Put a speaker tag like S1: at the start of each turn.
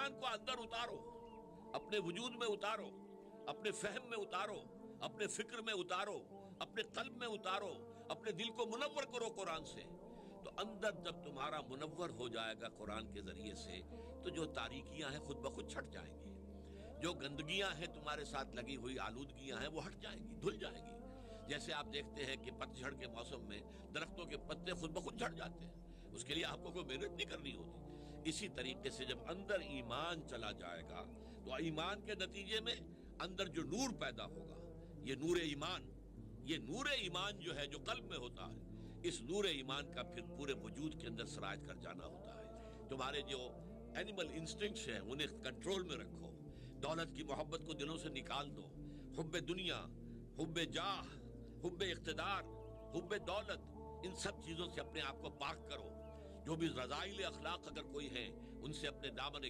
S1: قرآن کو اندر اتارو، اپنے وجود میں اتارو، اپنے فہم میں اتارو، اپنے فکر میں اتارو، اپنے قلب میں اتارو، اپنے دل کو منور کرو قرآن سے. تو اندر جب تمہارا منور ہو جائے گا قرآن کے ذریعے سے، تو جو تاریکیاں ہیں خود بخود چھٹ جائیں گی، جو گندگیاں ہیں تمہارے ساتھ لگی ہوئی آلودگیاں ہیں وہ ہٹ جائیں گی، دھل جائیں گی. جیسے آپ دیکھتے ہیں کہ پت جھڑ کے موسم میں درختوں کے پتے خود بخود جھڑ جاتے ہیں، اس کے لیے آپ کو کوئی محنت نہیں کرنی ہوتی. اسی طریقے سے جب اندر ایمان چلا جائے گا تو ایمان کے نتیجے میں اندر جو نور پیدا ہوگا، یہ نور ایمان جو ہے جو قلب میں ہوتا ہے، اس نور ایمان کا پھر پورے وجود کے اندر سرایت کر جانا ہوتا ہے. تمہارے جو اینیمل انسٹنکٹس ہیں انہیں کنٹرول میں رکھو، دولت کی محبت کو دلوں سے نکال دو، حب دنیا، حب جاہ، حب اقتدار، حب دولت، ان سب چیزوں سے اپنے آپ کو پاک کرو. جو بھی رذائل اخلاق اگر کوئی ہے ان سے اپنے دامن